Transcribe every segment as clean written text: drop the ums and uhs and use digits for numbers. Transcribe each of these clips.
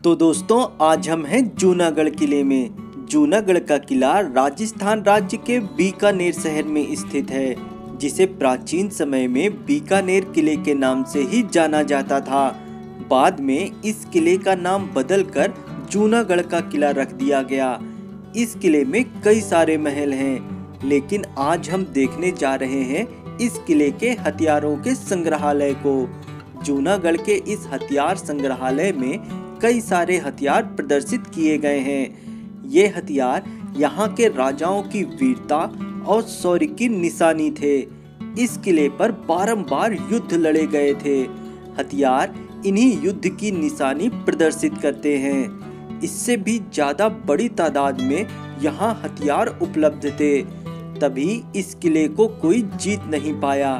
तो दोस्तों आज हम हैं जूनागढ़ किले में। जूनागढ़ का किला राजस्थान राज्य के बीकानेर शहर में स्थित है, जिसे प्राचीन समय में बीकानेर किले के नाम से ही जाना जाता था। बाद में इस किले का नाम बदलकर जूनागढ़ का किला रख दिया गया। इस किले में कई सारे महल हैं, लेकिन आज हम देखने जा रहे हैं इस किले के हथियारों के संग्रहालय को। जूनागढ़ के इस हथियार संग्रहालय में कई सारे हथियार प्रदर्शित किए गए हैं। ये हथियार यहाँ के राजाओं की वीरता और शौर्य की निशानी थे। इस किले पर बारंबार युद्ध लड़े गए थे। हथियार इन्हीं युद्ध की निशानी प्रदर्शित करते हैं। इससे भी ज्यादा बड़ी तादाद में यहाँ हथियार उपलब्ध थे, तभी इस किले को कोई जीत नहीं पाया।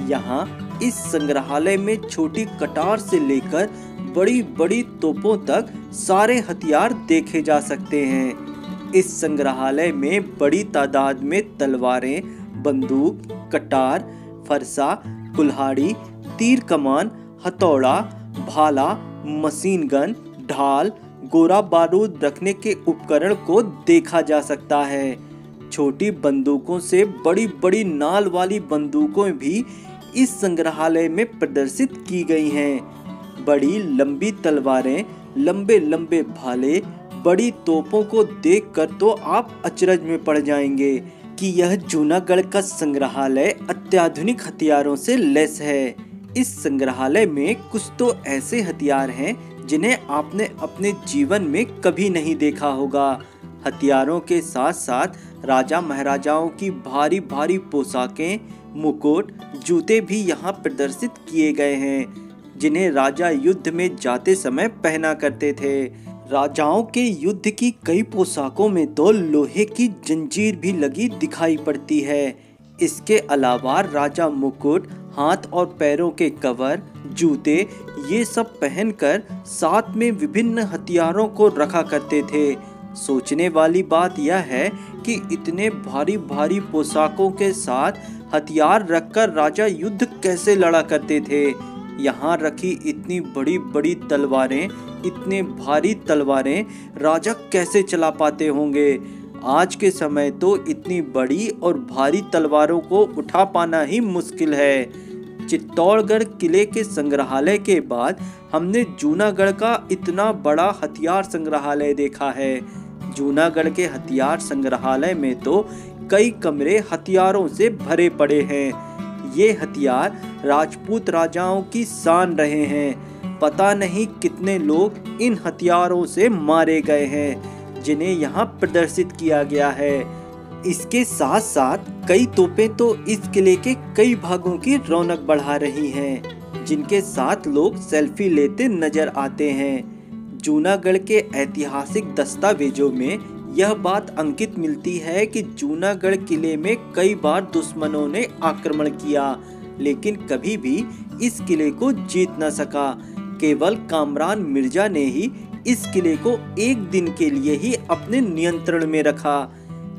यहाँ इस संग्रहालय में छोटी कटार से लेकर बड़ी बड़ी तोपों तक सारे हथियार देखे जा सकते हैं। इस संग्रहालय में बड़ी तादाद में तलवारें, बंदूक, कटार, फरसा, कुल्हाड़ी, तीर कमान, हथौड़ा, भाला, मशीन गन, ढाल, गोला बारूद रखने के उपकरण को देखा जा सकता है। छोटी बंदूकों से बड़ी बड़ी नाल वाली बंदूकों भी इस संग्रहालय में प्रदर्शित की गई हैं। बड़ी लंबी तलवारें, लंबे लंबे भाले, बड़ी तोपों को देखकर तो आप अचरज में पड़ जाएंगे कि यह जूनागढ़ का संग्रहालय अत्याधुनिक हथियारों से लैस है। इस संग्रहालय में कुछ तो ऐसे हथियार हैं जिन्हें आपने अपने जीवन में कभी नहीं देखा होगा। हथियारों के साथ साथ राजा महाराजाओं की भारी भारी पोशाकें, मुकुट, जूते भी यहाँ प्रदर्शित किए गए हैं, जिन्हें राजा युद्ध में जाते समय पहना करते थे। राजाओं के युद्ध की कई पोशाकों में तो लोहे की जंजीर भी लगी दिखाई पड़ती है। इसके अलावा राजा मुकुट, हाथ और पैरों के कवर, जूते, ये सब पहनकर साथ में विभिन्न हथियारों को रखा करते थे। सोचने वाली बात यह है कि इतने भारी भारी पोशाकों के साथ हथियार रखकर राजा युद्ध कैसे लड़ा करते थे। यहाँ रखी इतनी बड़ी बड़ी तलवारें, इतने भारी तलवारें राजा कैसे चला पाते होंगे। आज के समय तो इतनी बड़ी और भारी तलवारों को उठा पाना ही मुश्किल है। चित्तौड़गढ़ किले के संग्रहालय के बाद हमने जूनागढ़ का इतना बड़ा हथियार संग्रहालय देखा है। जूनागढ़ के हथियार संग्रहालय में तो कई कमरे हथियारों से भरे पड़े हैं। ये हथियार राजपूत राजाओं की शान रहे हैं। पता नहीं कितने लोग इन हथियारों से मारे गए हैं, जिन्हें यहाँ प्रदर्शित किया गया है। इसके साथ साथ कई तोपें तो इस किले के कई भागों की रौनक बढ़ा रही हैं, जिनके साथ लोग सेल्फी लेते नजर आते हैं। जूनागढ़ के ऐतिहासिक दस्तावेजों में यह बात अंकित मिलती है कि जूनागढ़ किले में कई बार दुश्मनों ने आक्रमण किया, लेकिन कभी भी इस किले को जीत न सका। केवल कामरान मिर्जा ने ही इस किले को एक दिन के लिए ही अपने नियंत्रण में रखा।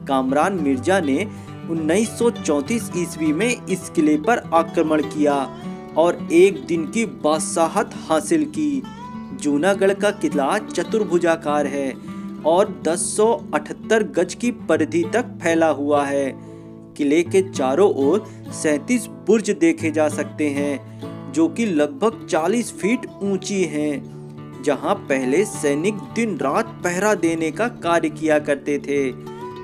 कामरान मिर्जा ने 1934 ईस्वी में इस किले पर आक्रमण किया और एक दिन की बादशाहत हासिल की। जूनागढ़ का किला चतुर्भुजाकार है और 1078 गज की परिधि तक फैला हुआ है। किले के चारों ओर 37 बुर्ज देखे जा सकते हैं, जो कि लगभग 40 फीट ऊंची हैं, जहां पहले सैनिक दिन रात पहरा देने का कार्य किया करते थे।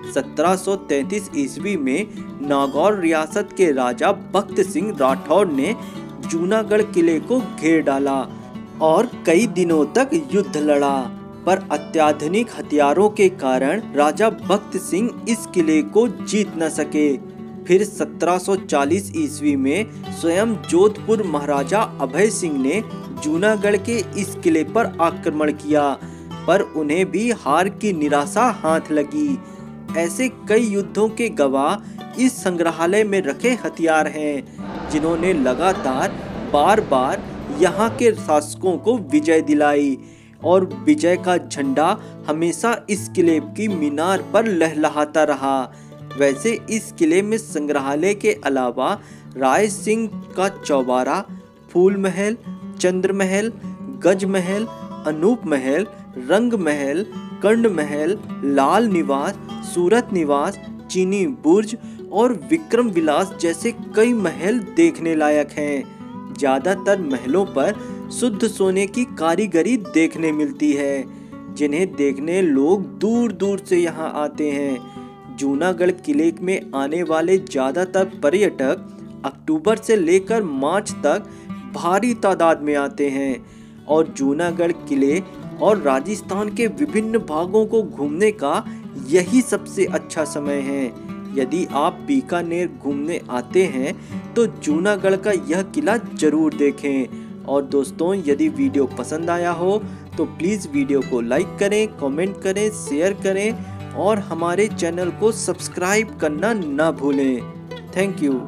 1733 ईस्वी में नागौर रियासत के राजा बख्त सिंह राठौर ने जूनागढ़ किले को घेर डाला और कई दिनों तक युद्ध लड़ा, पर अत्याधुनिक हथियारों के कारण राजा बख्त सिंह इस किले को जीत न सके। फिर 1740 ईस्वी में स्वयं जोधपुर महाराजा अभय सिंह ने जूनागढ़ के इस किले पर आक्रमण किया, पर उन्हें भी हार की निराशा हाथ लगी। ऐसे कई युद्धों के गवाह इस संग्रहालय में रखे हथियार हैं, जिन्होंने लगातार बार बार यहाँ के शासकों को विजय दिलाई और विजय का झंडा हमेशा इस किले की मीनार पर लहलहाता रहा। वैसे इस किले में संग्रहालय के अलावा राय सिंह का चौबारा, फूल महल, चंद्र महल, गज महल, अनूप महल, रंग महल, कर्ण महल, लाल निवास, सूरत निवास, चीनी बुर्ज और विक्रम विलास जैसे कई महल देखने लायक हैं। ज्यादातर महलों पर शुद्ध सोने की कारीगरी देखने मिलती है, जिन्हें देखने लोग दूर दूर से यहाँ आते हैं। जूनागढ़ किले में आने वाले ज्यादातर पर्यटक अक्टूबर से लेकर मार्च तक भारी तादाद में आते हैं और जूनागढ़ किले और राजस्थान के विभिन्न भागों को घूमने का यही सबसे अच्छा समय है। यदि आप बीकानेर घूमने आते हैं तो जूनागढ़ का यह किला जरूर देखें। और दोस्तों, यदि वीडियो पसंद आया हो तो प्लीज़ वीडियो को लाइक करें, कमेंट करें, शेयर करें और हमारे चैनल को सब्सक्राइब करना ना भूलें। Thank you.